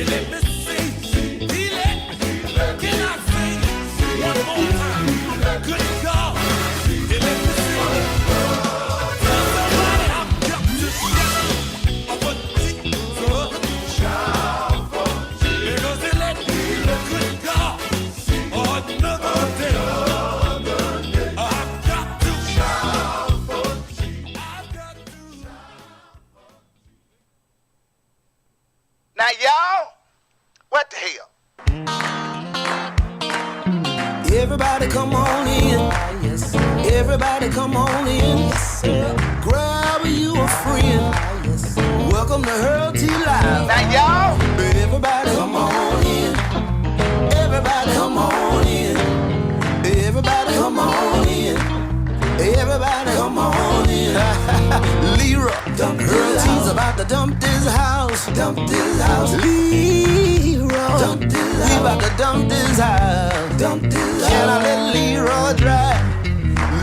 let me see. He let me. Can I sing one more time? Good God. He let me see. Tell somebody I've got to shout for Jesus. Shout for Jesus. Because he let me. Good God. Another day. I've got to shout for Jesus. I've got to. Now, y'all, what the hell? Everybody come on in. Yes. Everybody come on in. Yes. Grab you a friend. Yes. Welcome to Hurl T Live. Now, y'all, Everybody come on in. Everybody come on in. Everybody come on in. Everybody come on in. Leroy, Hurl T's about to dump this house. Dump this house. Leroy, dump this house. We about to dump this house. Dump this house. Can I let Leroy drive?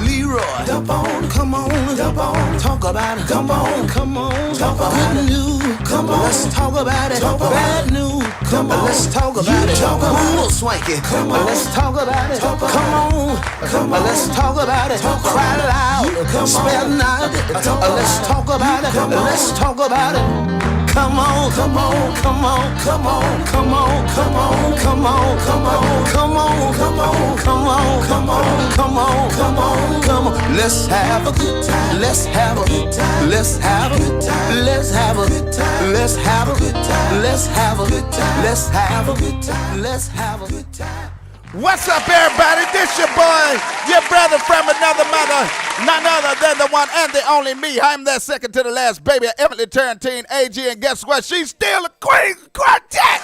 Leroy, dump on, come on, dump on, talk about it, come on, come on, talk about it. Good news, come on, let's talk about it. Bad news, come on, let's talk about it. Cool swanky, come on, let's talk about it. Come on, let's talk about it. Cry loud, spell not, let's talk about it. Let's talk about it. Come on, come on, come on, come on, come on, come on, come on, come on, come on, come on, come on, come on, come on, come on, come on. Let's have a good time. Let's have a good time. Let's have a good time. Let's have a good time. Let's have a good time. Let's have a good time. Let's have a good time. Let's have a good time. what's up, everybody? This your boy, your brother from another mother, none other than the one and the only me. I'm that second to the last baby, Emily Turrentine, AG, and guess what? She's still a queen quartet.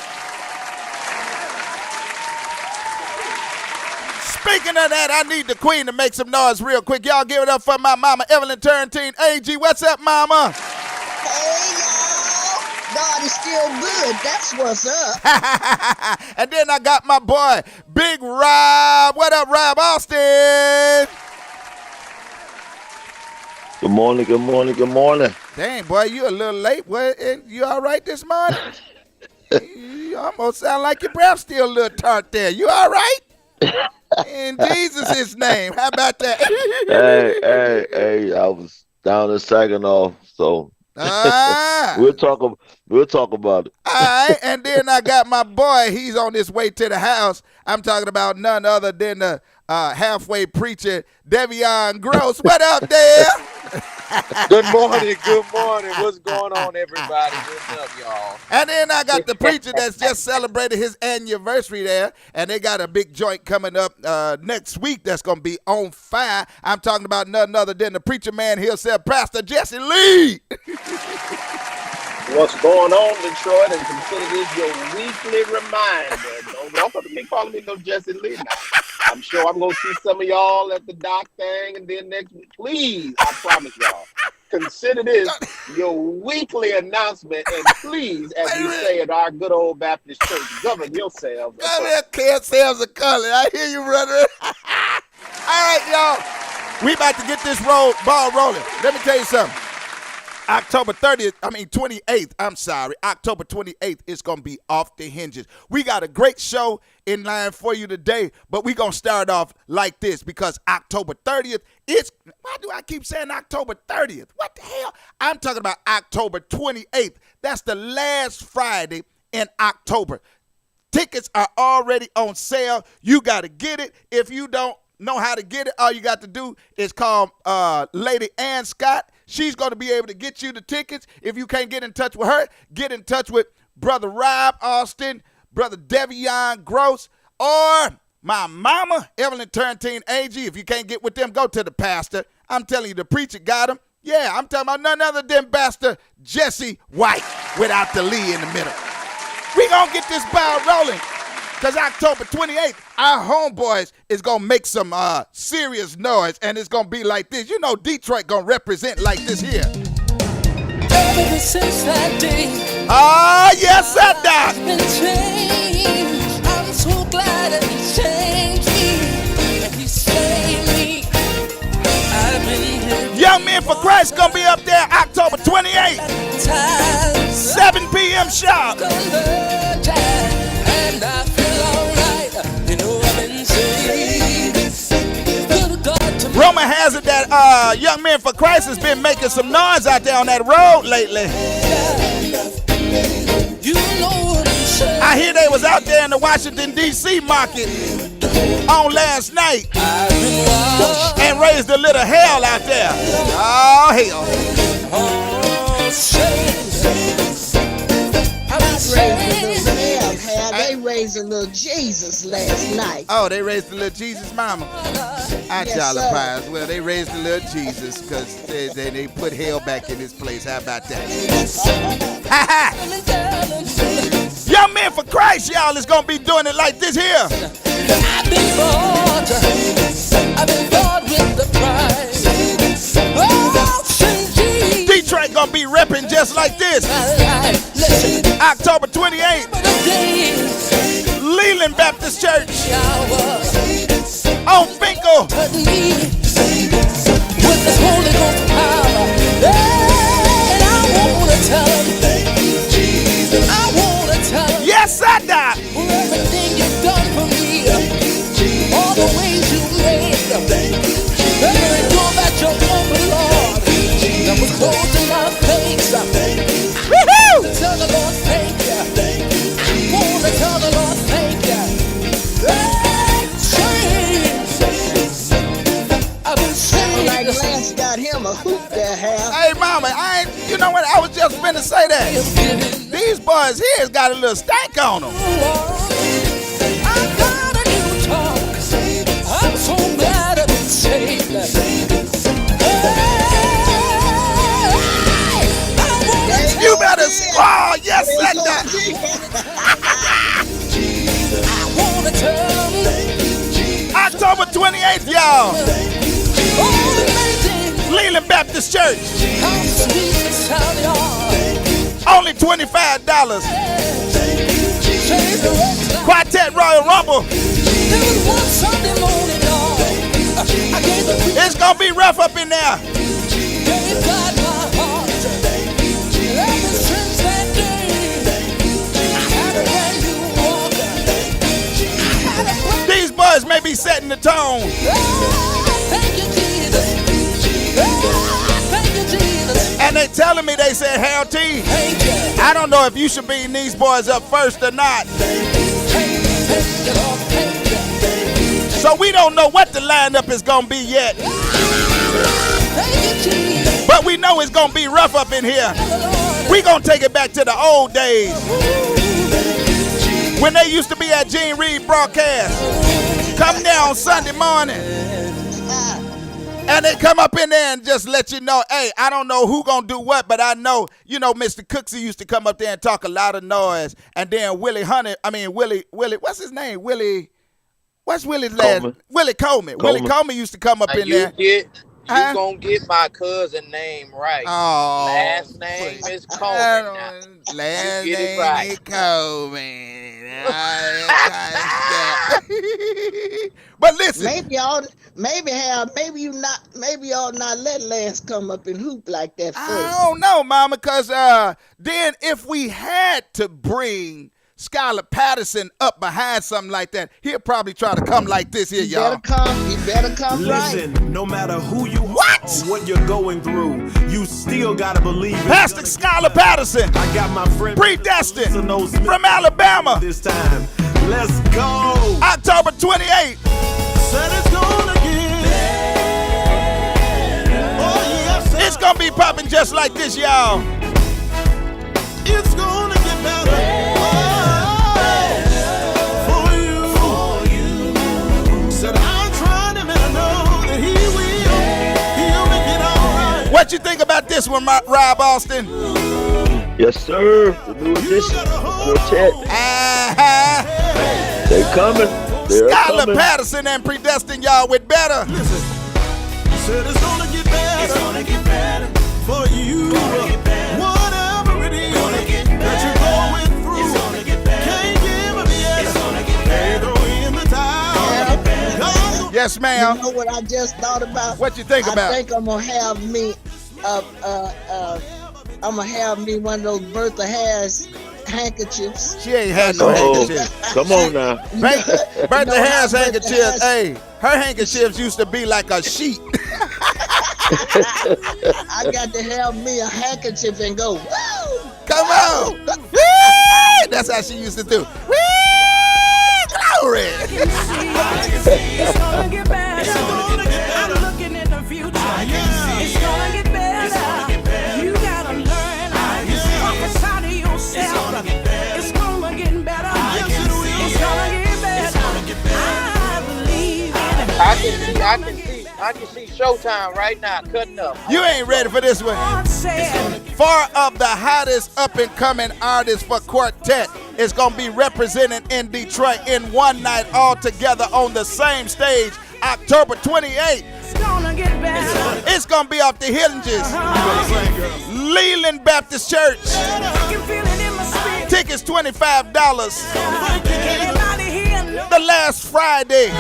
Speaking of that, I need the queen to make some noise real quick. Y'all give it up for my mama, Evelyn Turrentine, AG. What's up, mama? Hey, y'all. God is still good. That's what's up. And then I got my boy, Big Rob. What up, Rob Austin? Good morning, good morning, good morning. Dang, boy, you a little late. What? You all right this morning? You almost sound like your breath still a little tart there. You all right? In Jesus' name. How about that? Hey, I was down in Saginaw, so we'll talk about it. All right, and then I got my boy. He's on his way to the house. I'm talking about none other than the halfway preacher, Devion Gross. What up there? Good morning. What's going on, everybody? What's up, y'all? And then I got the preacher that's just celebrated his anniversary there, and they got a big joint coming up next week that's going to be on fire. I'm talking about none other than the preacher man himself, Pastor Jesse Lee. What's going on, Detroit? And consider this your weekly reminder. Don't have to be calling me no Jesse Lee now. I'm sure I'm going to see some of y'all at the dock thing, and then next week, please, I promise y'all, consider this your weekly announcement, and please, as we say at our good old Baptist church, govern yourselves. Can't sales of color. I hear you, brother. All right, y'all. We about to get this ball rolling. Let me tell you something. October 28th, October 28th is going to be off the hinges. We got a great show in line for you today, but we're going to start off like this because October 30th why do I keep saying October 30th? What the hell? I'm talking about October 28th. That's the last Friday in October. Tickets are already on sale. You got to get it. If you don't know how to get it, all you got to do is call Lady Ann Scott. She's going to be able to get you the tickets. If you can't get in touch with her, get in touch with Brother Rob Austin, Brother Devion Gross, or my mama, Evelyn Turrentine AG. If you can't get with them, go to the pastor. I'm telling you, the preacher got him. Yeah, I'm talking about none other than Pastor Jesse White without the Lee in the middle. We going to get this ball rolling. Because October 28th, our homeboys is going to make some serious noise, and it's going to be like this. You know Detroit going to represent like this here. Ever since that day, Yes, sir, Doc. I've been changed. I'm so glad that he changed me, that he saved me. I've been here. Young Men for Christ going to be up there October 28th, 7 p.m. sharp. rumor has it that Young Men for Christ has been making some noise out there on that road lately. You know what I'm saying. I hear they was out there in the Washington, D.C. market on last night and raised a little hell out there. Oh, hell. They raised a little Jesus last night. Oh, they raised the little Jesus mama. I jollifies. Well, they raised the little Jesus because they put hell back in his place. How about that? Ha ha! Young Men for Christ, y'all, is going to be doing it like this here. I've been bought with the price. Oh, Detroit going to be repping just like this. October 28th. Leland Baptist Church on Finkel. With this Holy Ghost power, and I wanna tell him, thank you, Jesus. I wanna tell him, yes, I die. for everything you've done for me, all the ways you made, every door that you opened, Lord, that was closed in my face. Woohoo! Tell the Lord thank you. I wanna tell the Lord thank you. Sound like Lance got him a hoop there, Hal. Hey, mama, you know what? I was just finna say that. These boys here got a little stank on them. I got a new talk. I'm so glad I've been saved. You better squall. Yes, I I wanna tell them, October 28th, y'all. oh, amazing, Leland Baptist Church. how sweet the sound you are. Only $25. Change the rest. Quartet Royal Rumble. There was one Sunday morning, Lord, I gave the It's gonna be rough up in there. gave God my heart. Ever since that day, I had a brand new walk. I had a brand These boys may be setting the tone. thank you, Jesus. Thank you, Jesus. And they telling me, they said, Hal T, Thank you. I don't know if you should beat these boys up first or not. Thank you, Lord. Thank you. So we don't know what the lineup is gonna be yet. Thank you, Jesus. But we know it's gonna be rough up in here. We gonna take it back to the old days when they used to be at Gene Reed broadcast. Come down Sunday morning. And they come up in there and just let you know, hey, I don't know who gonna do what, but I know, Mr. Cooksey used to come up there and talk a lot of noise. And then Willie, what's his name? What's Willie's last? Coleman. Willie Coleman. Willie Coleman used to come up in there. You gonna get my cousin name right. Oh, Last name is Coleman. Now. Last You get it name right. is Coleman. But listen, Maybe y'all not let Lance come up and hoop like that first. I don't know, Mama, because then if we had to bring Skylar Patterson up behind something like that, he'll probably try to come like this here, y'all. You better come Listen, right. no matter who you What? are or what you're going through, you still gotta believe it. Pastor Skylar Patterson, I got my friend predestined Smith from Alabama, this time. Let's go. October 28th. Said it's gonna get better. Oh yes, It's gonna be popping just like this, y'all. it's gonna get better. For you. Said I'm trying him and I know that he will. He'll make it all right. What you think about this one, Rob Austin? Yes, sir. The new edition of Quartet. Uh-huh. They coming. They're Skylar coming. Patterson and predestined y'all with better. Listen, said it's gonna get better. It's gonna get better for you. Whatever it is that you're going through, it's gonna get better. Can't give up yet. It's gonna get better. Throw in the towel. Yes, ma'am. You know what I just thought about? What you think about? I think I'm gonna have me one of those Bertha Harris handkerchiefs. She ain't had no handkerchiefs. Come on now. Bertha has handkerchiefs. Hey, her handkerchiefs used to be like a sheet. I got to have me a handkerchief and go, woo! Come on. Woo! That's how she used to do. Woo! Glory. It's gonna get better. I'm looking in the future. It's gonna get better. You gotta learn. Prophesy to yourself. It's gonna get better. It's gonna get better. I believe in it. I can see Showtime right now cutting up. You ain't ready for this one. Four of the hottest up-and-coming artists for Quartet is going to be represented in Detroit in one night all together on the same stage, October 28th. It's gonna get better. It's going to be off the hinges. Leland Baptist Church. I can feel it in my spirit. Tickets $25. Everybody here knows. The last Friday,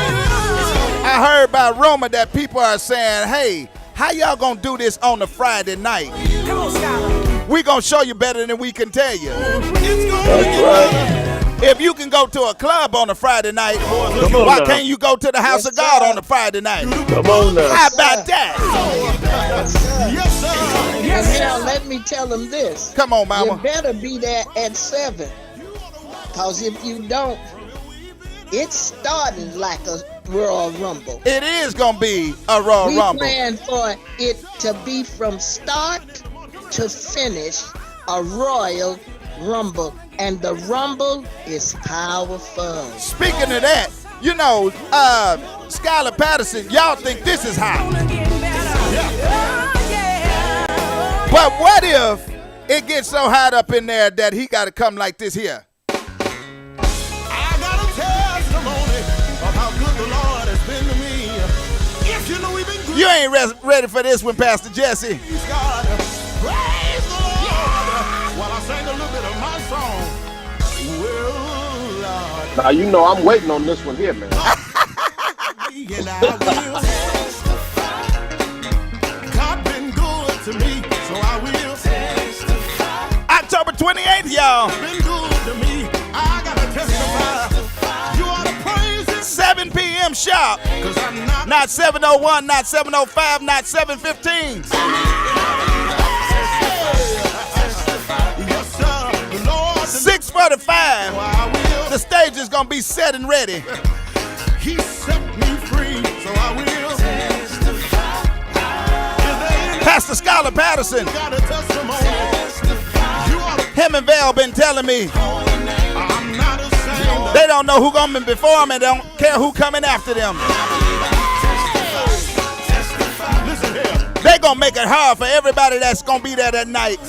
I heard by rumor that people are saying, hey, how y'all gonna do this on a Friday night? Come on, Scholar. We gonna show you better than we can tell you. That's right. If you can go to a club on a Friday night, Come on why now. can't you go to the House of God on a Friday night? Come on now. How about that? Yes, sir. And now let me tell them this. Come on, You mama. better be there at 7. Because if you don't, it's starting like a Royal Rumble. It is gonna be a Royal We Rumble. plan for it to be from start to finish a Royal Rumble. And the Rumble is powerful. Speaking of that, you know, Skylar Patterson, y'all think this is hot. But what if it gets so hot up in there that he got to come like this here? I got a testimony of how good the Lord has been to me. If you know we've been good, You ain't ready for this one, Pastor Jesse. praise God. Praise the Lord. While I sang a little bit of my song. Well, Lord. Now, you know I'm waiting on this one here, man. And I will testify. God been good to me, so I will testify. October 28th, y'all. Been good to me, I gotta testify. You ought to praise Him, 7 p.m. sharp. 'cause I'm not. Not 7:01, not 7:05, not 7:15. Yes, sir. The Lord, 6:45. I will. The stage is gonna be set and ready. He set me free, so I will testify. If they Pastor Skylar Patterson, got a testimony, you ought to. him and Val been telling me I'm not ashamed. they don't know who gonna be before them and don't care who coming after them. Listen here. They gonna make it hard for everybody that's gonna be there that night.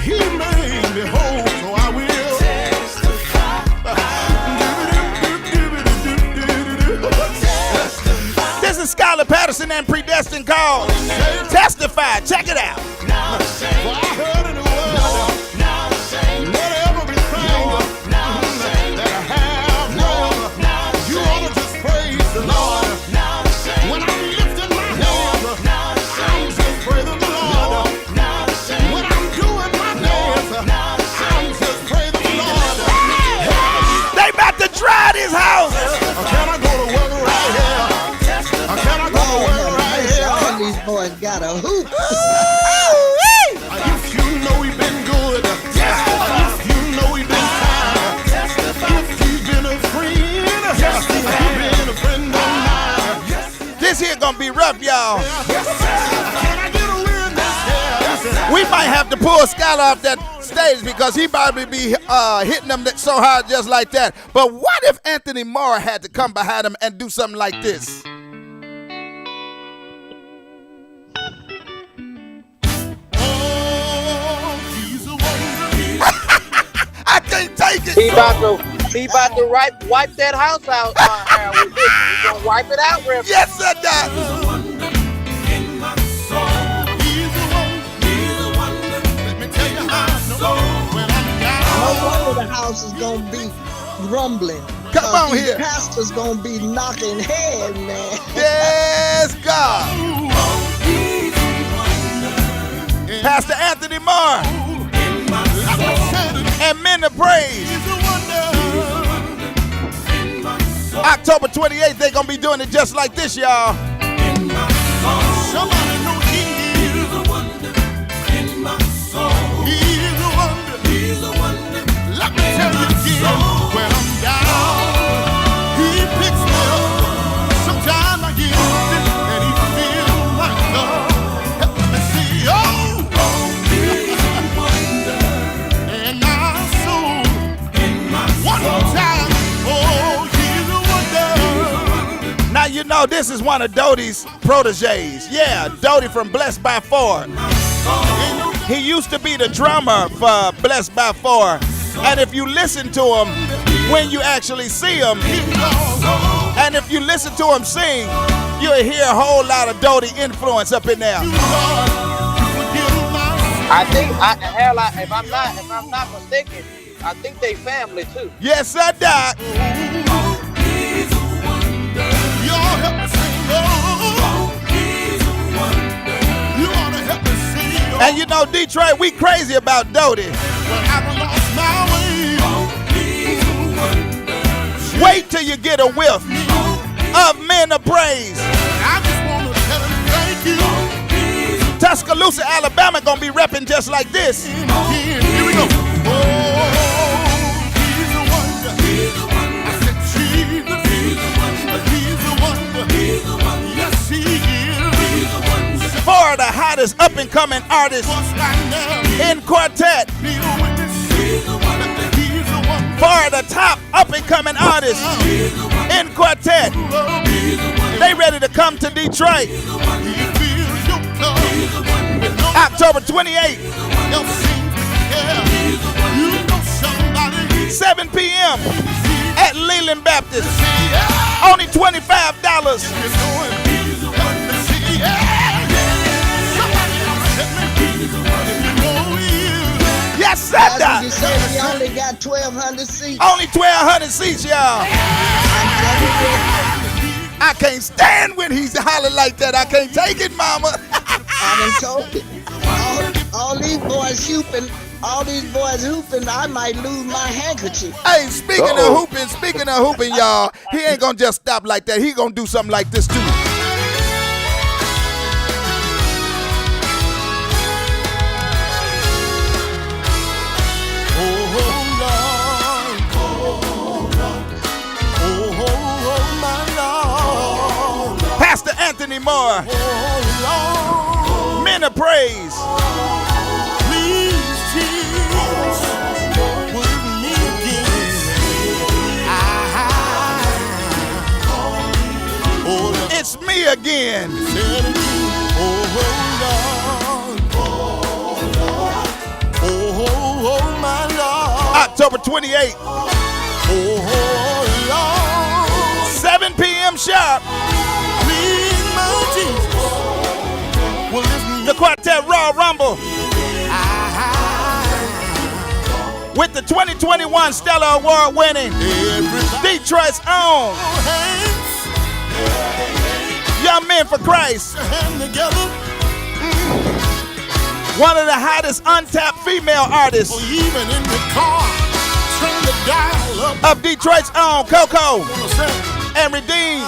He made me whole, so I will This is Skylar Patterson and Predestined called Testify. Check it out. For I heard in the world, let everything that I have know. You ought to just praise the Lord. When I'm lifting my hands, I'm just praising the Lord. When I'm doing my dance, I'm just praising the Lord. They about to dry this house. Can I go to work right here? Can I go to work right here? All these boys got a hoop. If you know we've been good, if you know we've been kind, if you've been a friend, you've been a friend of mine. This here gonna be rough, y'all. Can I get a witness here? We might have to pull Skylar off that stage because he probably be hitting them so hard just like that. But what if Anthony Moore had to come behind him and do something like this? Oh, he's a wonder. I can't take it. He about to wipe that house out with this. He's gonna wipe it out, Reverend. Yes, sir, Doc. In my soul, he's a wonder. Let me tell you how I know when I'm down. No wonder the house is gonna be rumbling. Come on These here. Pastors gonna be knocking head, man. Yes, God. Pastor Anthony Moore. And Men of Praise. October 28th, they're going to be doing it just like this, y'all. Somebody know he is a wonder in my soul. He's a wonder. He's a wonder. Let me tell you again, when I'm down, he picks me up. Sometimes I get sick and he feels like love. Help me see, he's a wonder in my soul. In my soul. One more time, he's a wonder. Now you know this is one of Doty's proteges. Yeah, Doty from Blessed by Four. He used to be the drummer for Blessed by Four. And if you listen to him when you actually see him, and if you listen to him sing, you'll hear a whole lot of Doty influence up in there. I think, if I'm not mistaken, I think they family too. Yes, sir, Doc. Y'all help me sing, you ought to help me sing, And you know, Detroit, we crazy about Doty. when I lost my way. Wait till you get a whiff of Men of Praise. I just want to tell him thank you. Tuscaloosa, Alabama gonna be repping just like this. Again, here we go. He's a wonder. I said, Jesus. He's a wonder. Yes, he is. Four of the hottest up and coming artists in quartet. Four of the top up and coming artists in quartet. They ready to come to Detroit. October 28th, 7 p.m. at Leland Baptist. Only $25. Yes, sir, That's Doc. what you said. We only got 1,200 seats. Only 1,200 seats, y'all. I can't stand when he's hollering like that. I can't take it, mama. I done told it. All these boys hooping, I might lose my handkerchief. Hey, speaking of hooping, y'all, he ain't gonna just stop like that. He gonna do something like this too. Pastor Anthony Moore, Men of Praise. It's me again. October 28th. 7 p.m. sharp. The Quartet Raw Rumble. With the 2021 Stellar Award winning Detroit's own Young Men for Christ. One of the hottest untapped female artists of Detroit's own Coco and Redeem.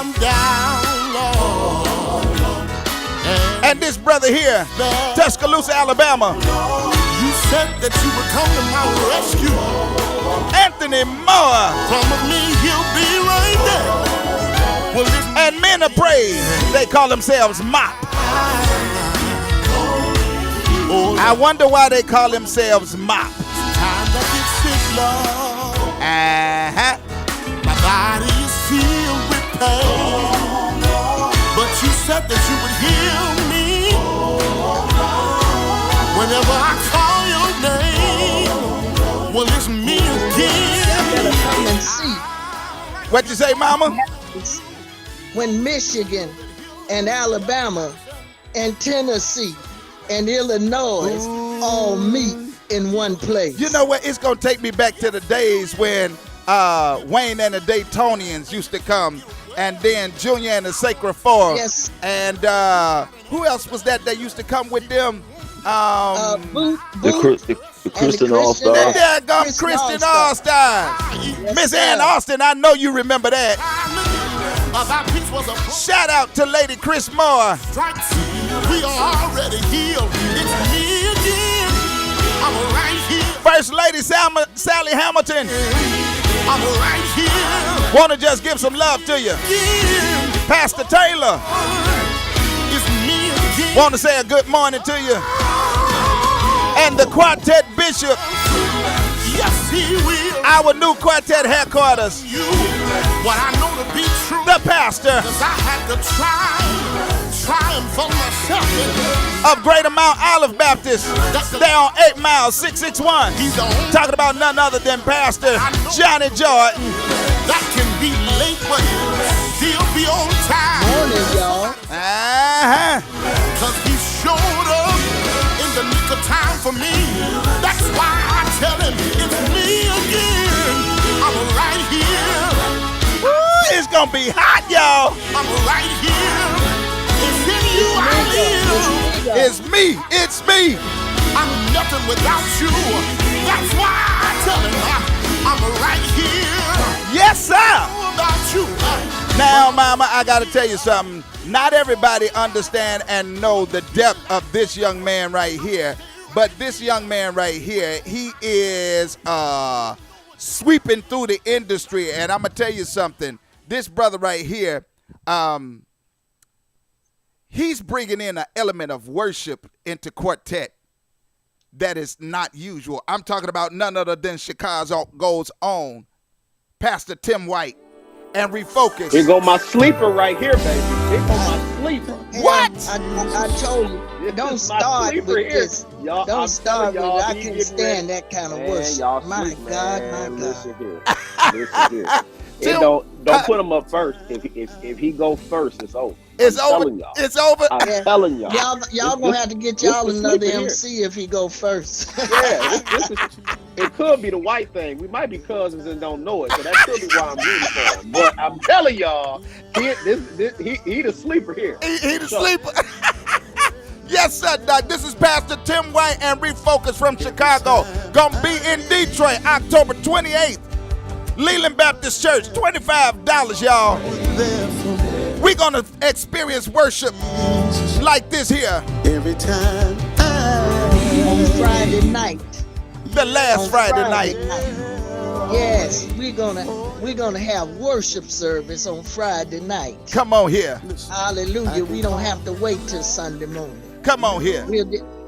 And this brother here, Tuscaloosa, Alabama. You said that you would come to my rescue. Anthony Moore. Promise me he'll be right there. Well, and Men of Praise. They call themselves MOP. I wonder why they call themselves MOP. Times I get sick, Lord. Uh-huh. My body is filled with pain. But you said that you would heal me. Whenever I call your name. Well, it's me again. Come and see. What you say, mama? When Michigan and Alabama and Tennessee and Illinois all meet in one place. You know what? It's going to take me back to the days when Wayne and the Daytonians used to come, and then Junior and the Sacred Four. Yes. And who else was that used to come with them? Boot, The, Boot, the Christian All Christian Stars. There come Christian Christian All-Star. All-Stars. Yes, Miss sir. Ann Austin, I know you remember that. Our peace was a Shout out to Lady Chris Moore. strikes. We are already healed. It's me again. I'm right here. First Lady Sally Hamilton. I'm right here. Want to just give some love to you. Again. Pastor Taylor. It's me again. Want to say a good morning to you. And the Quartet Bishop. Yes, he will. Our new Quartet headquarters. You. What I know to be true. The pastor Cause I had to try and for myself. of Greater Mount Olive Baptist. They're on 8 Miles, 661. He's the only Talking about none other than Pastor Johnny Jordan. that can be late, but still be on time. Morning, y'all. Cause he showed up in the nick of time for me. That's why I tell him it's me again. I'm right here. Woo, it's gonna be hot, y'all. I'm right here. It's in you I live. It's me. It's me. I'm nothing without you. That's why I tell him I'm right here. Yes, sir. About you. Now, mama, I gotta tell you something. Not everybody understand and know the depth of this young man right here. But this young man right here, he is sweeping through the industry. And I'm gonna tell you something. This brother right here, he's bringing in an element of worship into quartet that is not usual. I'm talking about none other than Chicago's own Pastor Tim White. And Refocus. Here go my sleeper right here, baby. Here go my sleeper. What? I told you, This don't is my start sleeper with here. this. Y'all, Don't I'm start telling with it. y'all, I he can't getting stand ready. that kind of Man, worship. y'all My sleep, God, man. my God. Listen here. Listen here. And don't put him up first. If he go first, it's over. It's I'm over. telling y'all. It's over. I'm telling y'all. Y'all gonna have to get y'all this another sleeper here. MC if he go first. Yeah, it could be the white thing. We might be cousins and don't know it, so that could be why I'm rooting for him. But I'm telling y'all, he the sleeper here. He the sleeper. Yes, sir, Doc. This is Pastor Tim White and Refocus from Chicago. Gonna be in Detroit, October 28th. Leland Baptist Church, $25, y'all. We're gonna experience worship like this here. Every time On Friday night. The last On Friday night. Yes, we're gonna have worship service on Friday night. Come on here. Hallelujah. We don't have to wait till Sunday morning. Come on here.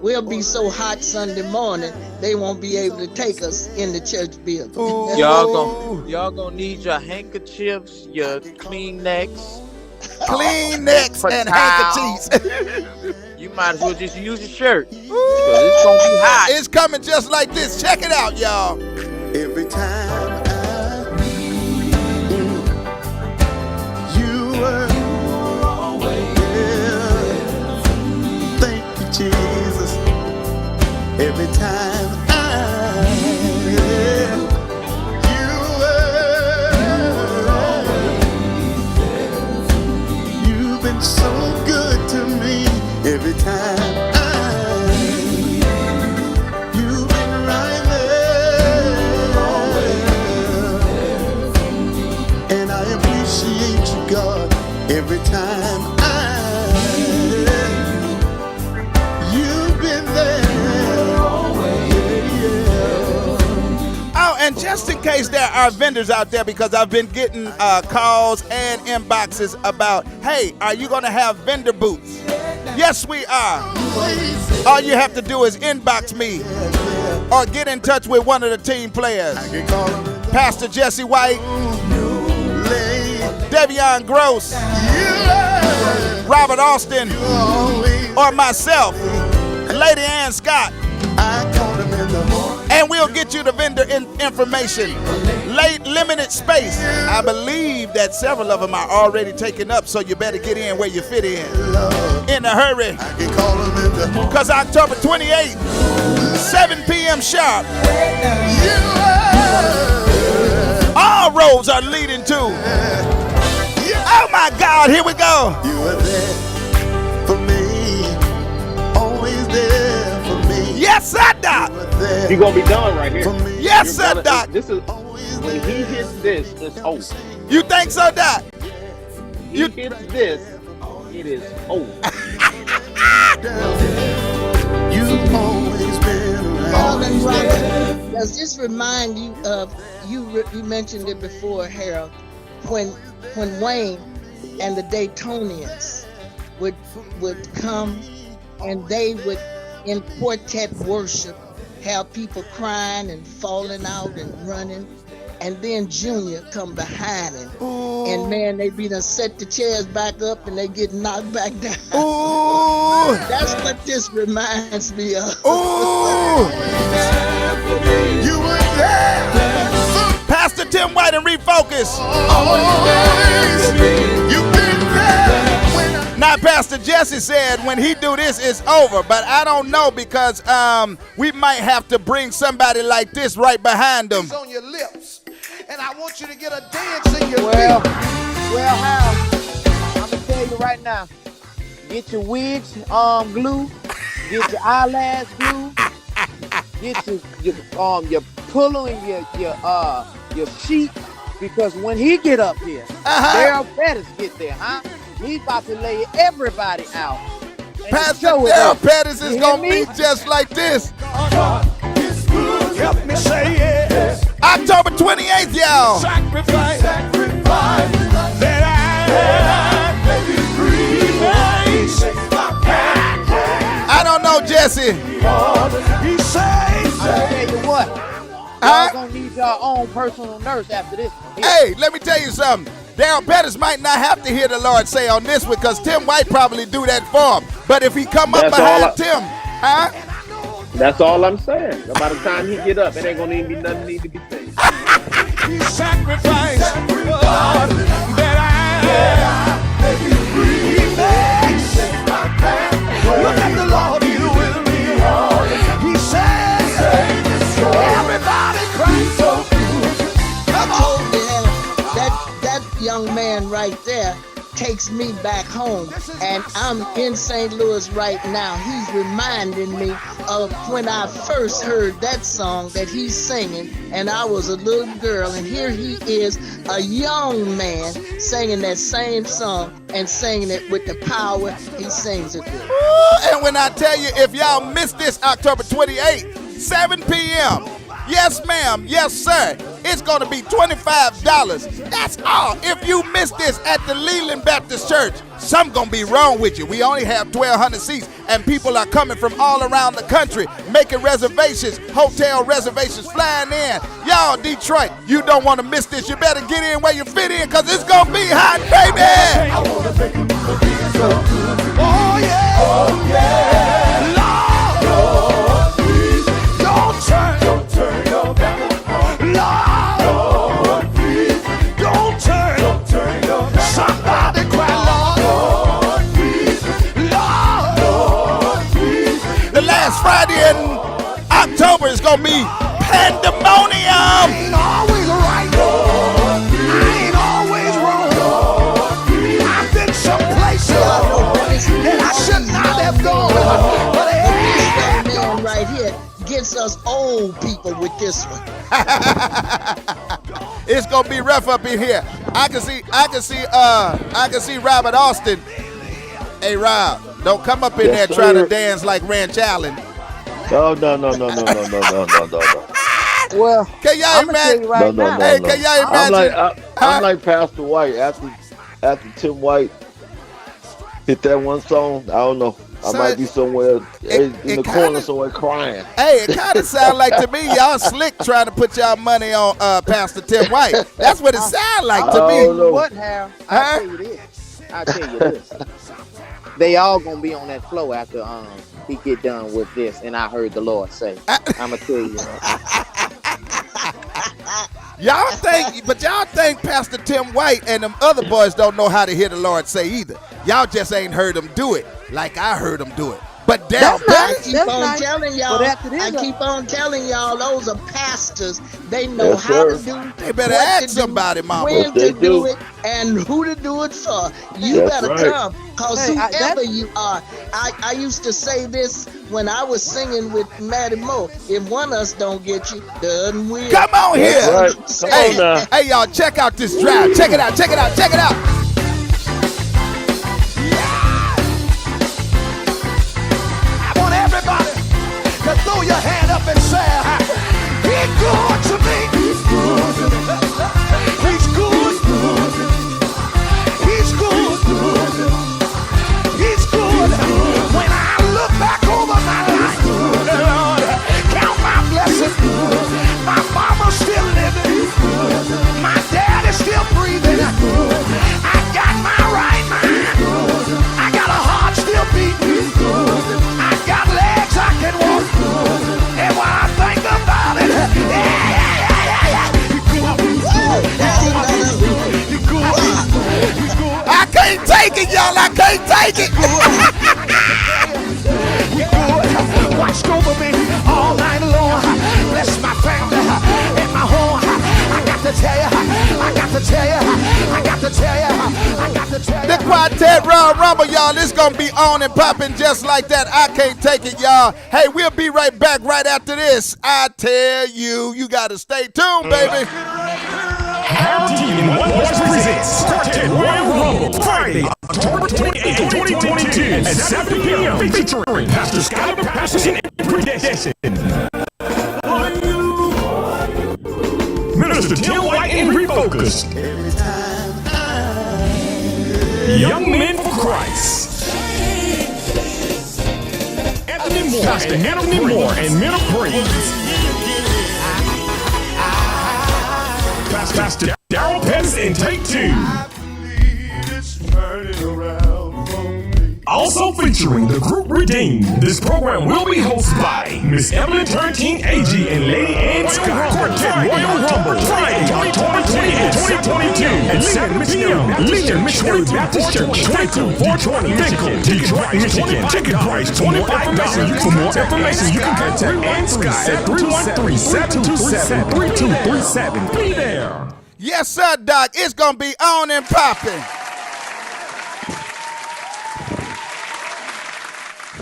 We'll be so hot Sunday morning, they won't be able to take us in the church building. Ooh. Y'all gonna need your handkerchiefs, your Kleenex. Kleenex and handkerchiefs. You might as well just use your shirt. Because it's gonna be hot. It's coming just like this. Check it out, y'all. every time you were there. Thank you, Jesus. Every time you've been so good to me. Every time you've been right there, and I appreciate you, God. Every time you've been there. Oh, and just in case there are vendors out there, because I've been getting calls and inboxes about, hey, are you going to have vendor booths? Yes, we are. All you have to do is inbox me or get in touch with one of the team players. Pastor Jesse White, Devion Gross, Robert Austin, or myself, Lady Ann Scott. And we'll get you the vendor information. Limited space. I believe that several of them are already taken up, so you better get in where you fit in a hurry. Because October 28th, 7 p.m. sharp, all roads are leading to. Oh my God, here we go. You were there for me, always there for Yes, sir, Doc. You're gonna be done right here. Yes, sir, Doc. This is when he hits this, it's over. You think so, Doc? He hits this, it is over. You've always been around. Alan Robert, does this remind you of you mentioned it before, Harold, when Wayne and the Daytonians would come and they would in quartet worship have people crying and falling out and running, and then Junior come behind him. Ooh. And man, they be done set the chairs back up and they get knocked back down. Ooh. That's what this reminds me of. Ooh. You were there. Pastor Tim White and Refocus. You've been there. Now, Pastor Jesse said when he do this, it's over. But I don't know because we might have to bring somebody like this right behind them. It's on your lips. And I want you to get a dance in your Well, feet. Hal, I'm gonna tell you right now. Get your wigs glue. Get your eyelash glue. Get your pillow and your sheet, because when he get up here, Daryl Pettis get there, huh? He's about to lay everybody out. Pastor Daryl Pettis is going to me? be just like this. Help me say yes. October 28th, y'all. Sacrifice that I I don't know, Jesse. He says, I'll tell you what. Y'all gonna need your own personal nurse after this. Hey, let me tell you something. Daryl Pettis might not have to hear the Lord say on this one because Tim White probably do that for him. But if he come up behind Tim, That's all I'm saying. By the time he get up, it ain't gonna even be nothing need to be said. he sacrificed that I look at the Lord, he's with me. He says, everybody cries so come on. That young man right there takes me back home, and I'm in St. Louis right now. He's reminding me of when I first heard that song that he's singing, and I was a little girl, and here he is, a young man, singing that same song and singing it with the power he sings it with. and when I tell you, if y'all miss this October 28th, 7 p.m., yes, ma'am, yes, sir, it's going to be $25. That's all. If you miss this at the Leland Baptist Church, something going to be wrong with you. We only have 1,200 seats, and people are coming from all around the country, making reservations, hotel reservations, flying in. Y'all, Detroit, you don't want to miss this. You better get in where you fit in, because it's going to be hot, baby. I want to make him feel so good. Oh, yeah. Oh, yeah. Lord, please, don't turn your back. Lord, please, don't turn your back. Somebody cry, Lord, please, Lord, please. The last Friday in October is going to be pandemonium. I ain't always right, Lord. I ain't always wrong, Lord. I've been some places that I should not have gone. But hey, This young man right here gets us old people with this one. It's gonna be rough up in here. I can see Robert Austin. Hey Rob, don't come up in Yes, there trying to sir. dance like Ranch Allen. No. Well, Can y'all I'm gonna tell imagine? you right No. now. Hey, can y'all imagine? I'm like Pastor White. After Tim White hit that one song, I don't know. I So might be somewhere in the it corner kinda- somewhere crying. Hey, it kind of sound like to me y'all slick trying to put y'all money on Pastor Tim White. That's what it sound like to Oh, me. no. What, Hal? Huh? I'll tell you this. I'll tell you this. They all gonna be on that floor after he get done with this, and I heard the Lord say, "I'ma tell you." Y'all think Pastor Tim White and them other boys don't know how to hear the Lord say either. Y'all just ain't heard them do it like I heard them do it. But damn, That's I nice. keep That's on nice. telling y'all. But after this, I keep on telling y'all. Those are pastors. They know Yes, how to sir. do. they better what ask to do, somebody, mama. Yes, when they to do do. it, and who to do it for. You That's better right. come, cause hey, whoever you are. I used to say this when I was singing with Matty Moore. If one of us don't get you, doesn't we? Come on That's here. right. Come on now. Hey, y'all, check out this drive. Check it out. Check it out. Check it out. I want everybody to throw your hand up and say, he's good to me. He's good. He's good. He's good. He's good. When I look back over my life, Lord, count my blessings. My mama's still living. My dad is still breathing. I got my right mind. I got a heart still beating. I got legs I can walk. And when I think about it, I can't take it, y'all. I can't take it. watched over me all night long. Bless my family and my home. I got to tell you, I got to tell you, I got to tell you, I got to tell you. The Quartet Royal Rumble, y'all. This gonna be on and popping just like that. I can't take it, y'all. Hey, we'll be right back right after this. I tell you, you gotta stay tuned, baby. Our team in One Voice presents Quartet Royal Rumble Friday, October 28, 2022 at 7 p.m. featuring Pastor Scott Patterson and Predestin. Minister Tim White and Refocus. Young Men for Christ. Anthony Moore, Pastor Anthony Moore and Men of Praise. Pastor Darryl Pettis and Take Two. Also featuring the group Redeemed, this program will be hosted by Miss Evelyn Turrentine AG and Lady Ann Scott. Quartet Royal Rumble, Friday, October 28, 2022 at 7 p.m. Lincoln Missionary Baptist Church, 22420 Lincoln, Detroit, Michigan. Ticket price $25. For more information, you can contact Ann Scott at 313-727-3237. Be there. Yes, sir, Doc. It's gonna be on and popping.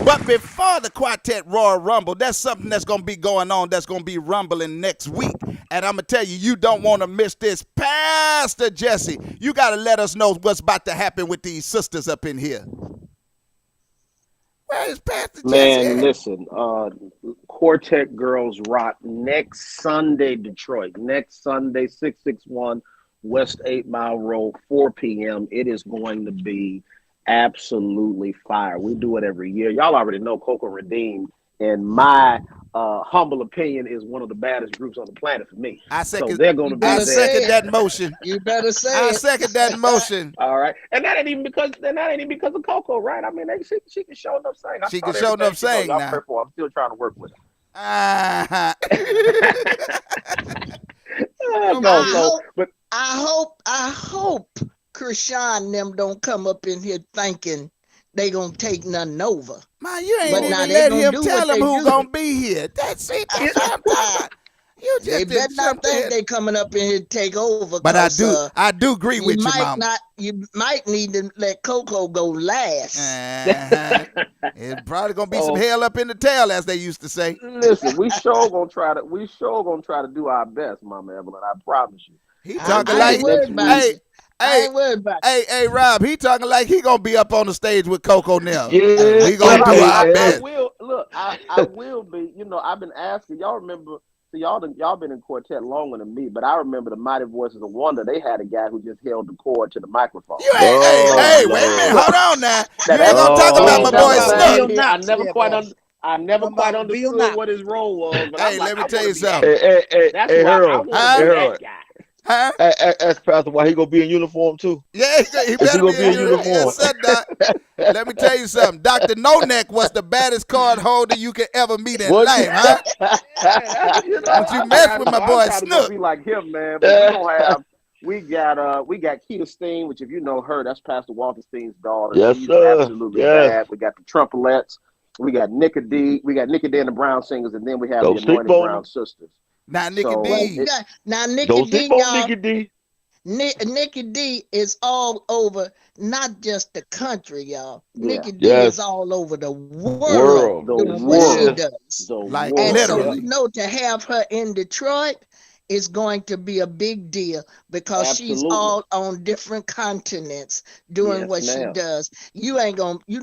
But before the Quartet Royal Rumble, that's something that's going to be going on, that's going to be rumbling next week. And I'm going to tell you, you don't want to miss this. Pastor Jesse, you got to let us know what's about to happen with these sisters up in here. Where is Pastor Jesse? Man, listen, Quartet Girls Rock next Sunday, Detroit. Next Sunday, 661 West 8 Mile Road, 4 p.m. It is going to be absolutely fire. We do it every year. Y'all already know Coco Redeemed, in my humble opinion, is one of the baddest groups on the planet for me. I second, so they're going to be I there. second that motion. You better say I it. second that motion. All right, and that ain't even because of Coco, right? I mean, she can show enough sing. She can show enough sing now. I'm still trying to work with her. I hope Krishan and them don't come up in here thinking they gonna take nothing over. Man, you ain't But even now let they him gonna do tell what him they who do. gonna be here. That's it. That's what I'm talking about. You just They better not jumped think in. they coming up in here to take over. But I do agree with you, Mama. You might need to let Coco go last. It's probably gonna be some hell up in the tail, as they used to say. Listen, we sure gonna try to do our best, Mama Evelyn. I promise you. He talking like, hey, Rob. He talking like he gonna be up on the stage with Coco now. Yeah, we gonna do our best. I will be. You know, I've been asking. Y'all remember? So y'all been in quartet longer than me, but I remember the Mighty Voices of Wonder. They had a guy who just held the cord to the microphone. You ain't, hey, wait a minute, hold on now. You ain't gonna talk about my boy Snook. I never quite understood what his role was. But hey, let me tell you something. That's why I want to be that guy. Huh? Ask Pastor why he gonna be in uniform too. Yeah, he better be in uniform. Yes, sir, Doc. Let me tell you something. Dr. No Neck was the baddest card holder you could ever meet in life, huh? Don't you mess with my boy Snook. Be like him, man. But we don't have. We got Keita Steen, which if you know her, that's Pastor Walter Steen's daughter. Yes, She's sir. absolutely bad. We got the Trumpelettes. We got Nikki D. We got Nikki D and the Brown Singers, and then we have the Don't sleep Anointed on Brown them. Sisters. Now, Nikki So Well, D. you got now Nikki Don't D, sleep on y'all. Nikki D. Nikki D is all over, not just the country, y'all. yeah, Nikki D is Yes. all over the world World. the doing what she world, Yes. does. the Like And world. so Yeah, you literally. know to have her in Detroit is going to be a big deal because she's absolutely. all on different continents doing Yes, what she ma'am. does. You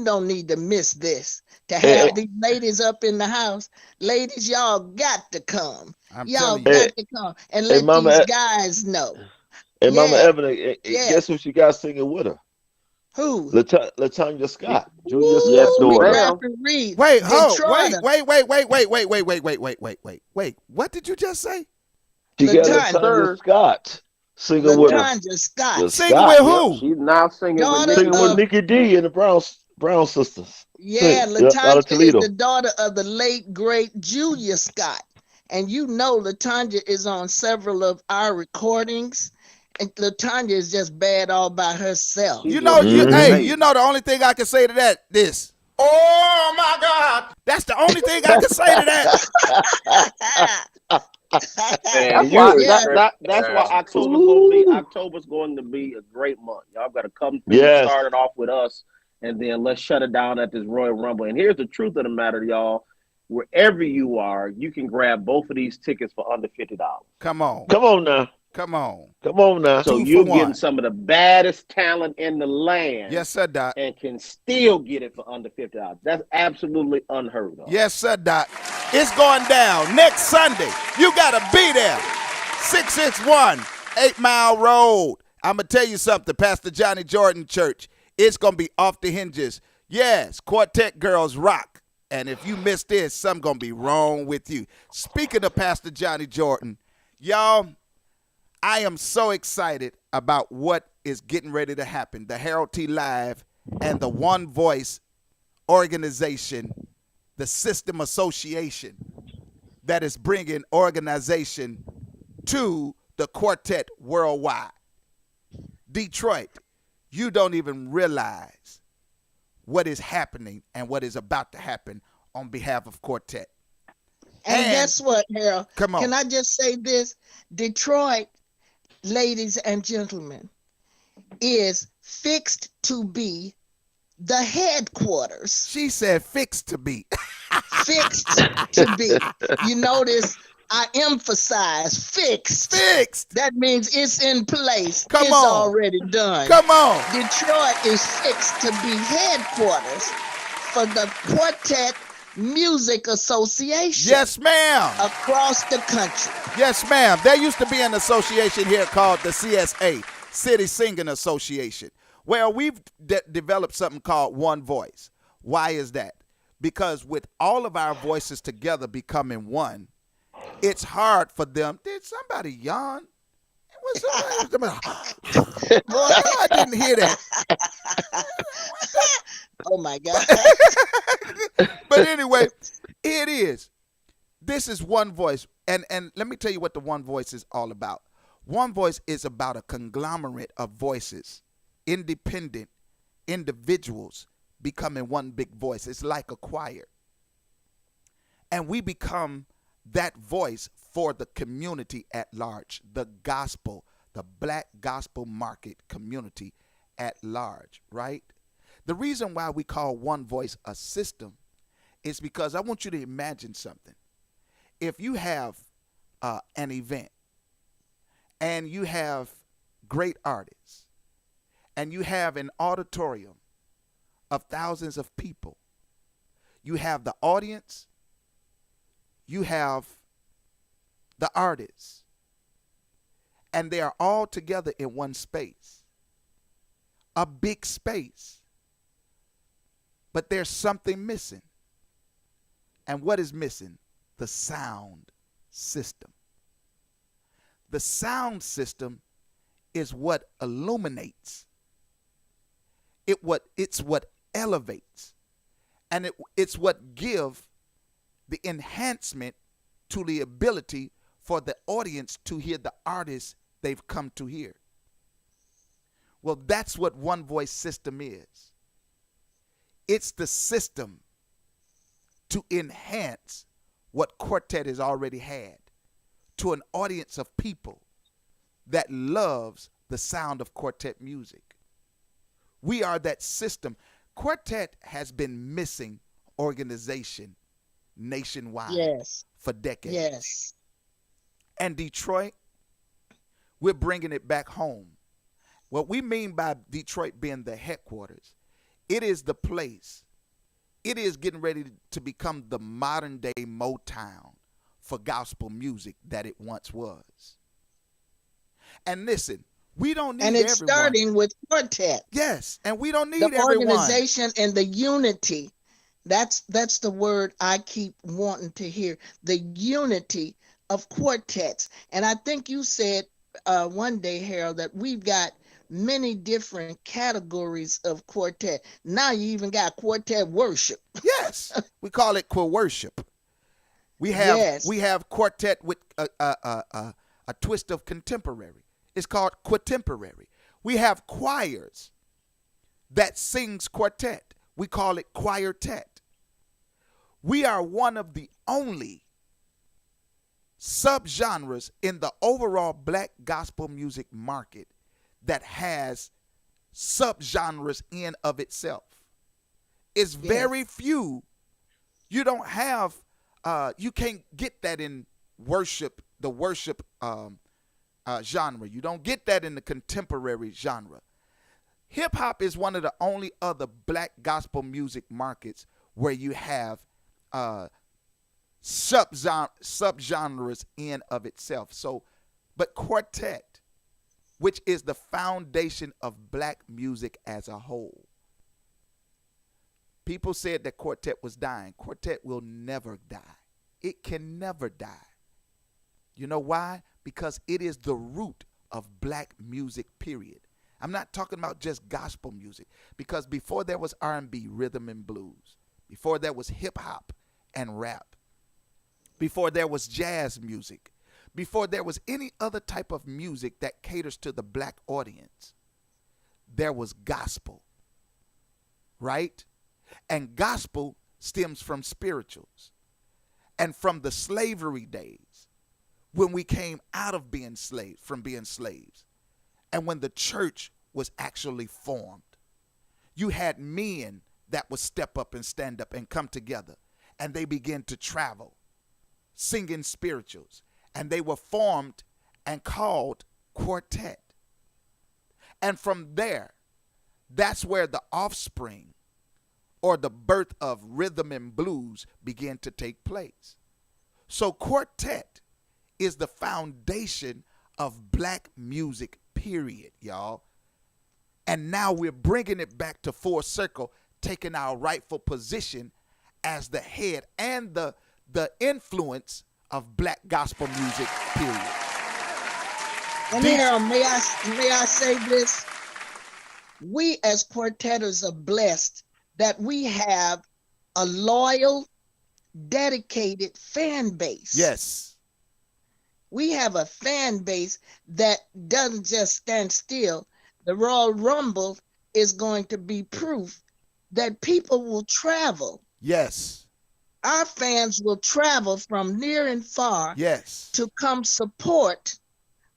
don't need to miss this. To Hey, have these ladies up in the house, ladies, y'all got to come. I'm Y'all telling you. hey, got to come and hey, let these Mama, guys know. Mama Yeah, Evan, guess yes. who she got singing with her? Who? Latanya Scott, Julia Yes, Scott's Ooh, daughter. ma'am. Rapper Reed, Wait, Detroiter, wait. What did you just say? She got Yes, Latanya, Latanya sir. Scott singing with Yeah. her. Latanya Scott, The Singing with Scott, Yep. who? She's now singing with daughter Nikki singing with of D. Nikki D and the Brown sisters. yeah, Yep, out Latanya of is the Toledo. daughter of the late great Julia Scott, and you know Latanya is on several of our recordings, and Latanya is just bad all by herself. She just is You amazing. know the only thing I can say to that, this. Oh my God. That's the only thing I can say to that. That's Man, why you is Yeah, that's why crazy. October's going to be a great month. Y'all got to come through, Yes. start it off with us, and then let's shut it down at this Royal Rumble. And here's the truth of the matter, y'all. Wherever you are, you can grab both of these tickets for under $50. Come on. Come on now. Come on. Come on now. So 2 for you're getting 1. some of the baddest talent in the land Yes, sir, Doc. and can still get it for under $50. That's absolutely unheard of. Yes, sir, Doc. It's going down next Sunday. You got to be there. 661 8 Mile Road. I'm going to tell you something, Pastor Johnny Jordan Church. It's going to be off the hinges. Yes, Quartet Girls rock. And if you miss this, something going to be wrong with you. Speaking of Pastor Johnny Jordan, y'all, I am so excited about what is getting ready to happen. The Harold T. Live and the One Voice organization, the System Association that is bringing organization to the quartet worldwide. Detroit, you don't even realize what is happening and what is about to happen on behalf of quartet. and guess what, Harold? Come on. Can I just say this? Detroit, ladies and gentlemen, is fixed to be the headquarters. She said fixed to be. Fixed to be. You notice I emphasize fixed. Fixed. That means it's in place. Come it's on. already done. Come on. Detroit is fixed to be headquarters for the Quartet Music Association. Yes, ma'am. Across the country. Yes, ma'am. There used to be an association here called the CSA, City Singing Association. Well, we've developed something called One Voice. Why is that? Because with all of our voices together becoming one, it's hard for them. Did somebody yawn? Boy, I didn't hear that. Oh my God. But anyway, it is. This is One Voice. And let me tell you what the One Voice is all about. One Voice is about a conglomerate of voices, independent individuals becoming one big voice. It's like a choir. And we become that voice for the community at large, the gospel, the black gospel market community at large, right? The reason why we call One Voice a system is because I want you to imagine something. If you have an event and you have great artists and you have an auditorium of thousands of people, you have the audience, you have the artists, and they are all together in one space, a big space, but there's something missing. And what is missing? The sound system. The sound system is what illuminates. It's what elevates. And it's what gives the enhancement to the ability for the audience to hear the artist they've come to hear. Well, that's what One Voice system is. It's the system to enhance what Quartet has already had to an audience of people that loves the sound of quartet music. We are that system. Quartet has been missing organization nationwide Yes. for decades. Yes. And Detroit, we're bringing it back home. What we mean by Detroit being the headquarters, it is the place. It is getting ready to become the modern day Motown for gospel music that it once was. And listen, we don't need And it's everyone. starting with quartet. Yes, and we don't need The everyone. organization and the unity. That's the word I keep wanting to hear. The unity of quartets. And I think you said one day, Harold, that we've got many different categories of quartet. Now you even got quartet worship. Yes, we call it worship. We have quartet with a twist of contemporary. It's called quartemporary. We have choirs that sings quartet. We call it choirtet. We are one of the only subgenres in the overall black gospel music market that has subgenres in of itself. It's very few. You don't have, you can't get that in worship, the worship genre. You don't get that in the contemporary genre. Hip hop is one of the only other black gospel music markets where you have subgenres in of itself. So, but quartet, which is the foundation of black music as a whole. People said that quartet was dying. Quartet will never die. It can never die. You know why? Because it is the root of black music, period. I'm not talking about just gospel music, because before there was R&B, rhythm and blues. Before there was hip hop and rap. Before there was jazz music. Before there was any other type of music that caters to the black audience, there was gospel, right? And gospel stems from spirituals and from the slavery days when we came out of being slaves, and when the church was actually formed. You had men that would step up and stand up and come together, and they began to travel, singing spirituals, and they were formed and called quartet. And from there, that's where the offspring or the birth of rhythm and blues began to take place. So quartet is the foundation of black music, period, y'all. And now we're bringing it back to full circle, taking our rightful position as the head and the influence of black gospel music, period. And Harold, may I say this? We as quartetters are blessed that we have a loyal, dedicated fan base. Yes. We have a fan base that doesn't just stand still. The Royal Rumble is going to be proof that people will travel. Yes. Our fans will travel from near and far, yes, to come support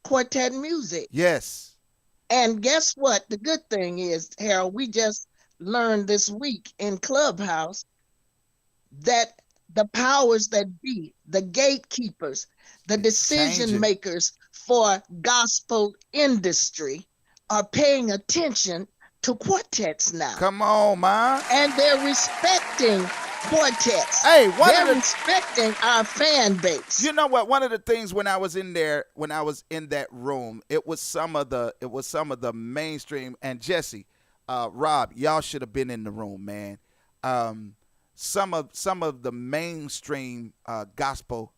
quartet music. Yes. And guess what? The good thing is, Harold, we just learned this week in Clubhouse that the powers that be, the gatekeepers, the decision makers for gospel industry are paying attention to quartets now. Come on, man. And they're respecting quartets. Hey, they're respecting our fan base. You know what? One of the things when I was in that room, it was some of the mainstream, and Jesse, Rob, y'all should have been in the room, man. Some of the mainstream gospel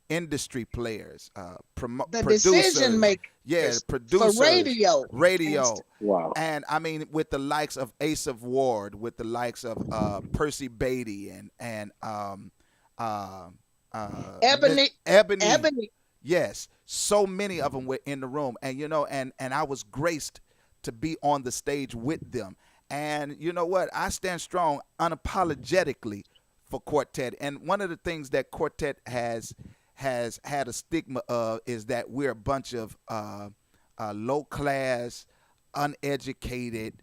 industry players, producers, decision makers, producers, for radio. Wow. And I mean, with the likes of Asa Ward, with the likes of Percy Beatty and Ebony. Yes, so many of them were in the room, and you know, and I was graced to be on the stage with them. And you know what? I stand strong unapologetically for quartet. And one of the things that quartet has had a stigma of is that we're a bunch of low class, uneducated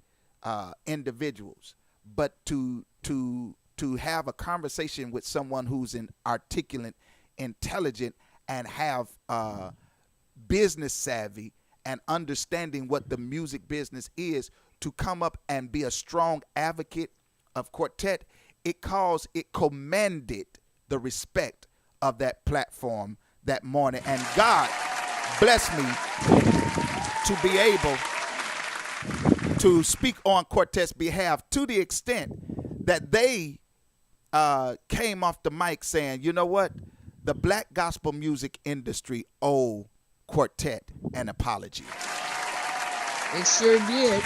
individuals. But to have a conversation with someone who's an articulate, intelligent, and have business savvy and understanding what the music business is, to come up and be a strong advocate of quartet, it commanded the respect of that platform that morning. And God blessed me to be able to speak on Quartet's behalf, to the extent that they came off the mic saying, you know what, the black gospel music industry owe Quartet an apology. They sure did.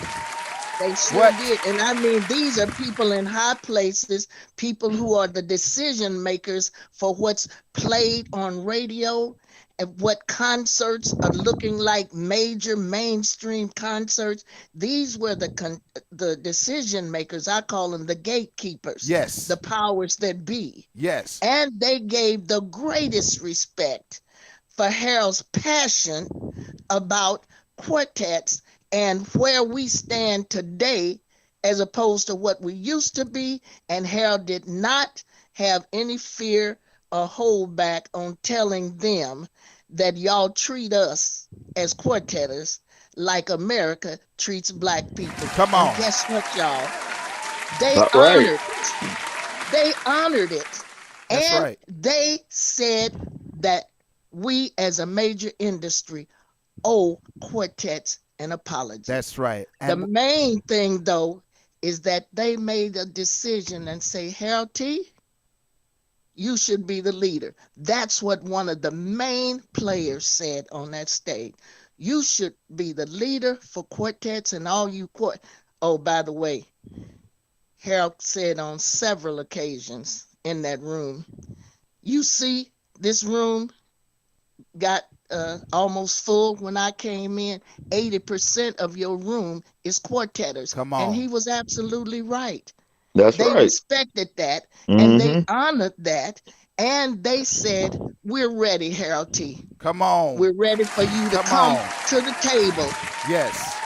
They sure did. And I mean, these are people in high places, people who are the decision makers for what's played on radio and what concerts are looking like, major mainstream concerts. These were the decision makers. I call them the gatekeepers. Yes. The powers that be. Yes. And they gave the greatest respect for Harold's passion about quartets and where we stand today as opposed to what we used to be. And Harold did not have any fear or hold back on telling them that y'all treat us as quartetters like America treats black people. Come on. And guess what, y'all? They That's honored right. it. They honored it. That's and right. they said that we as a major industry owe quartets an apology. That's right. The And main thing, though, is that they made a decision and say, Harold T., you should be the leader. That's what one of the main players said on that stage. You should be the leader for quartets and all you Oh, by the way, Harold said on several occasions in that room, you see, this room got almost full when I came in. 80% of your room is quartetters. Come on. And he was absolutely right. That's They right. respected that and they honored that. And they said, we're ready, Harold T. come on. We're ready for you to come to the table. Yes.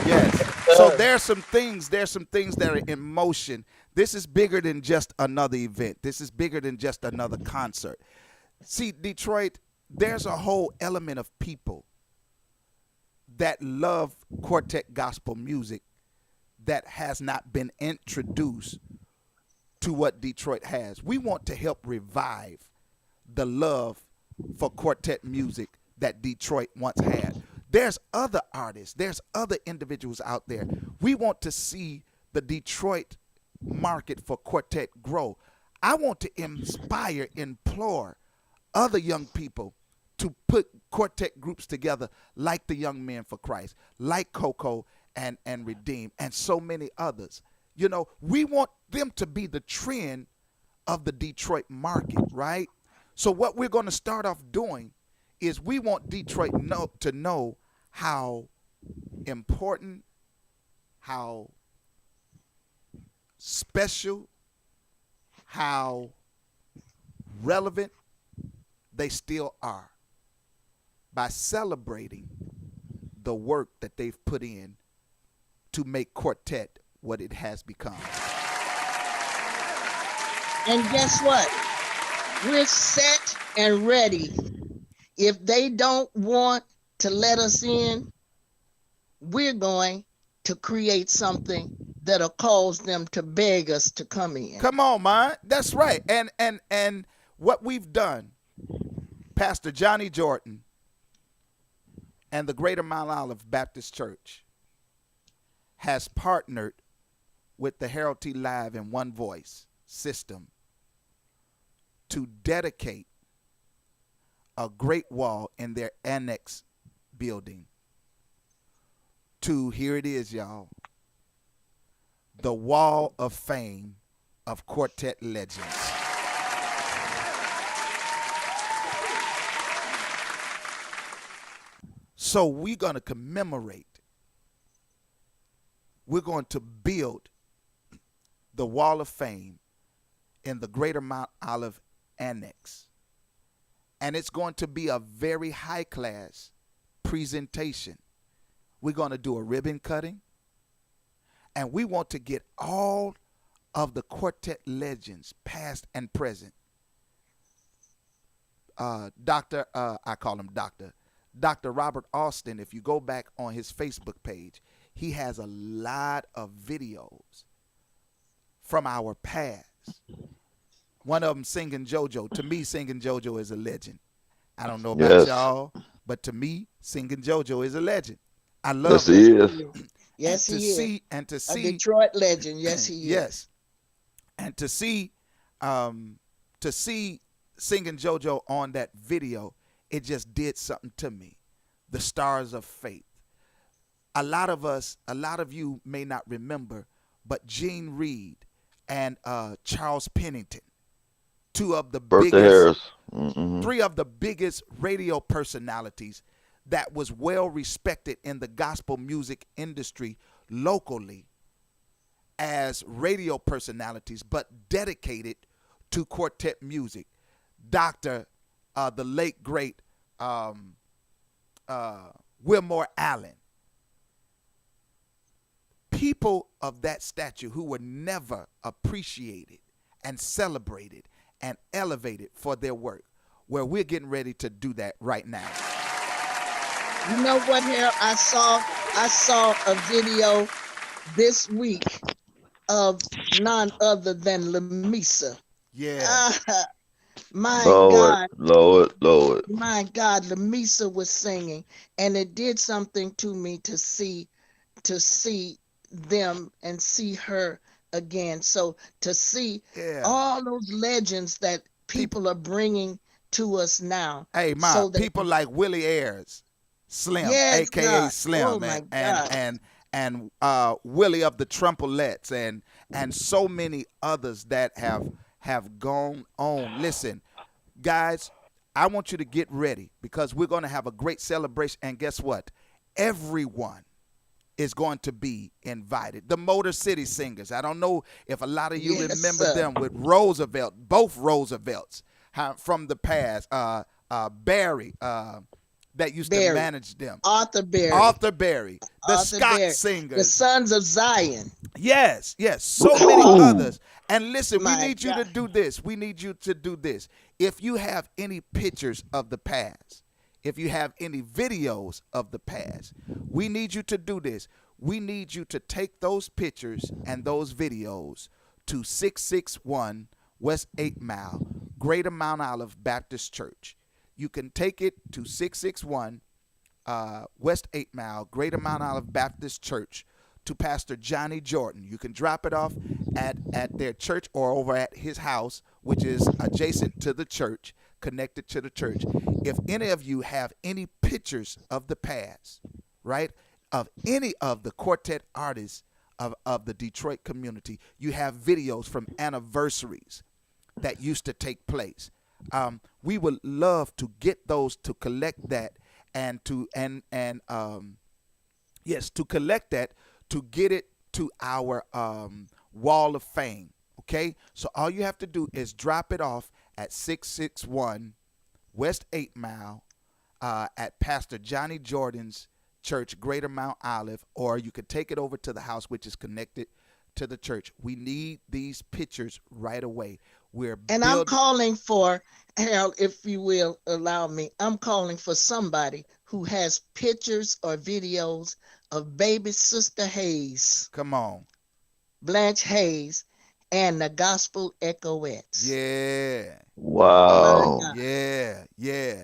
Yes. So there's some things that are in motion. This is bigger than just another event. This is bigger than just another concert. See, Detroit, there's a whole element of people that love quartet gospel music that has not been introduced to what Detroit has. We want to help revive the love for quartet music that Detroit once had. There's other artists, there's other individuals out there. We want to see the Detroit market for quartet grow. I want to inspire, implore other young people to put quartet groups together like the Young Men for Christ, like Coco and Redeem, and so many others. You know, we want them to be the trend of the Detroit market, right? So what we're going to start off doing is we want Detroit to know how important, how special, how relevant they still are by celebrating the work that they've put in to make quartet what it has become. And guess what? We're set and ready. If they don't want to let us in, we're going to create something that'll cause them to beg us to come in. Come on, man. That's right. And what we've done, Pastor Johnny Jordan and the Greater Mount Olive Baptist Church has partnered with the Harold T. Live in One Voice system to dedicate a great wall in their annex building to, here it is, y'all, the Wall of Fame of Quartet Legends. So we're going to commemorate. We're going to build the Wall of Fame in the Greater Mount Olive Annex. And it's going to be a very high class presentation. We're going to do a ribbon cutting, and we want to get all of the quartet legends, past and present. I call him Dr. Robert Austin. If you go back on his Facebook page, he has a lot of videos from our past. One of them, Singing JoJo. To me, Singing JoJo is a legend. I don't know about y'all, but to me, Singing JoJo is a legend. I love it. Yes, he is. And to see a Detroit legend. Yes, he is. Yes, and to see Singing JoJo on that video, it just did something to me. The Stars of Faith. A lot of you may not remember, but Gene Reed and Charles Pennington, three of the biggest radio personalities that was well respected in the gospel music industry locally as radio personalities, but dedicated to quartet music. The late great Wilmore Allen. People of that stature who were never appreciated and celebrated and elevated for their work. Well, we're getting ready to do that right now. You know what, Harold? I saw a video this week of none other than Lamisa. Yeah. My God. Lord. My God, Lamisa was singing, and it did something to me to see them and see her again. So to see all those legends that people are bringing to us now. Hey, people like Willie Ayers, Slim, aka God. Slim, and Willie of the Trumpelettes, and so many others that have gone on. Listen, guys, I want you to get ready because we're going to have a great celebration. And guess what? Everyone is going to be invited. The Motor City Singers. I don't know if a lot of you remember them with Roosevelt, both Roosevelts from the past. Barry, that used to manage them. Arthur Berry. The Scott Singers. The Sons of Zion. Yes. So many others. And listen, we need you to do this. If you have any pictures of the past, if you have any videos of the past, we need you to do this. We need you to take those pictures and those videos to 661 West 8 Mile, Greater Mount Olive Baptist Church. You can take it to 661 West 8 Mile, Greater Mount Olive Baptist Church, to Pastor Johnny Jordan. You can drop it off at their church or over at his house, which is adjacent to the church, connected to the church. If any of you have any pictures of the past, right, of any of the quartet artists of the Detroit community, you have videos from anniversaries that used to take place. We would love to get those, to collect that, to collect that, to get it to our wall of fame. Okay, so all you have to do is drop it off at 661 West 8 Mile at Pastor Johnny Jordan's church, Greater Mount Olive, or you could take it over to the house, which is connected to the church. We need these pictures right away. I'm calling for, Harold, if you will allow me, I'm calling for somebody who has pictures or videos of baby Sister Hayes. Come on. Blanche Hayes and the Gospel Echoettes. Yeah. Wow. Yeah.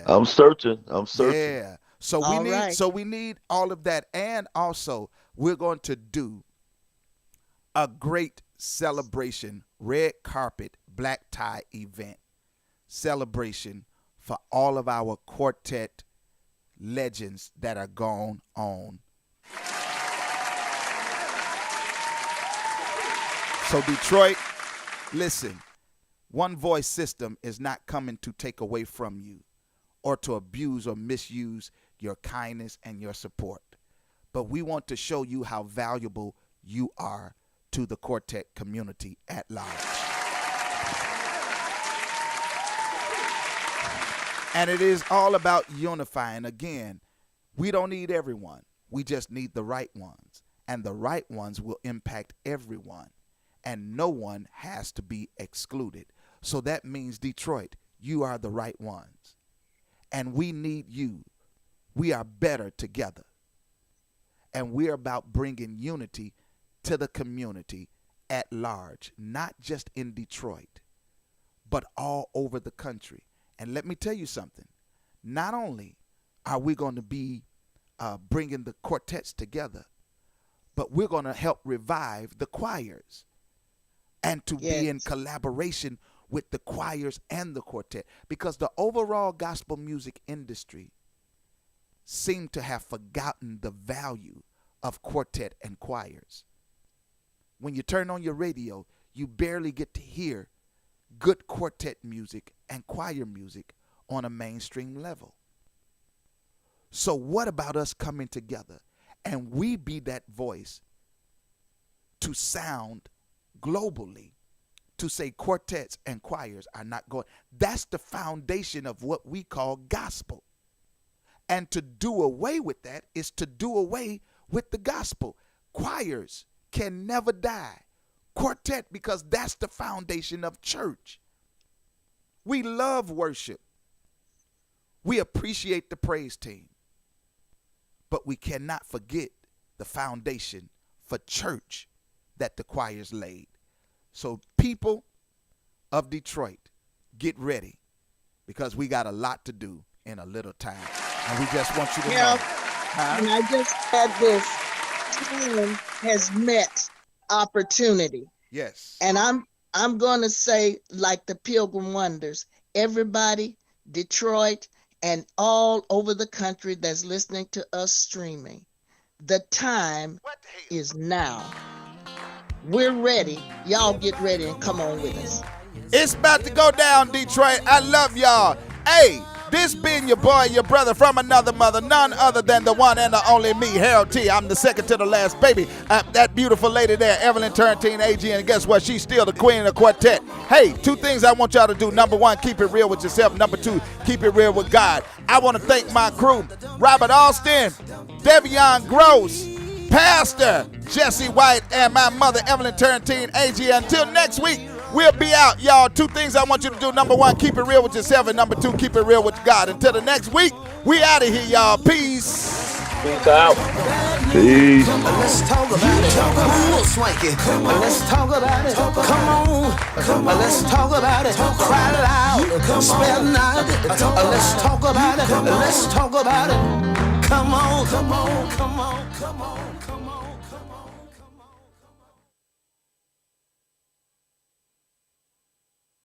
I'm searching. Yeah. So we need all of that. And also, we're going to do a great celebration, red carpet, black tie event celebration for all of our quartet legends that are gone on. So Detroit, listen, one voice system is not coming to take away from you or to abuse or misuse your kindness and your support. But we want to show you how valuable you are to the quartet community at large. And it is all about unifying. Again, we don't need everyone. We just need the right ones. And the right ones will impact everyone. And no one has to be excluded. So that means, Detroit, you are the right ones. And we need you. We are better together. And we're about bringing unity to the community at large, not just in Detroit, but all over the country. And let me tell you something. Not only are we going to be bringing the quartets together, but we're going to help revive the choirs and to be in collaboration with the choirs and the quartet, because the overall gospel music industry seemed to have forgotten the value of quartet and choirs. When you turn on your radio, you barely get to hear good quartet music and choir music on a mainstream level. So what about us coming together and we be that voice to sound globally, to say quartets and choirs are not going. That's the foundation of what we call gospel. And to do away with that is to do away with the gospel. Choirs can never die. Quartet, because that's the foundation of church. We love worship. We appreciate the praise team. But we cannot forget the foundation for church that the choirs laid. So people of Detroit, get ready, because we got a lot to do in a little time. And we just want you to know. And I just had this, time has met opportunity. Yes. And I'm going to say, like the Pilgrim Wonders, everybody, Detroit, and all over the country that's listening to us streaming, the time is now. We're ready. Y'all get ready and come on with us. It's about to go down, Detroit. I love y'all. Hey, this being your boy, your brother from another mother, none other than the one and the only me, Harold T. I'm the second to the last baby. That beautiful lady there, Evelyn Turrentine AG, and guess what? She's still the queen of the quartet. Hey, two things I want y'all to do. Number one, keep it real with yourself. Number two, keep it real with God. I want to thank my crew, Robert Alston, Devion Gross, Pastor Jesse White, and my mother, Evelyn Turrentine AG. Until next week, we'll be out, y'all. Two things I want you to do. Number one, keep it real with yourself. And number two, keep it real with God. Until the next week, we out of here, y'all. Peace. Peace out. Peace. Let's talk about it. Ooh, swanky. Let's talk about it. Come on. Let's talk about it. Cry loud. Spell not. Let's talk about it. Let's talk about it. Come on. Come on. Come on. Come on. Come on.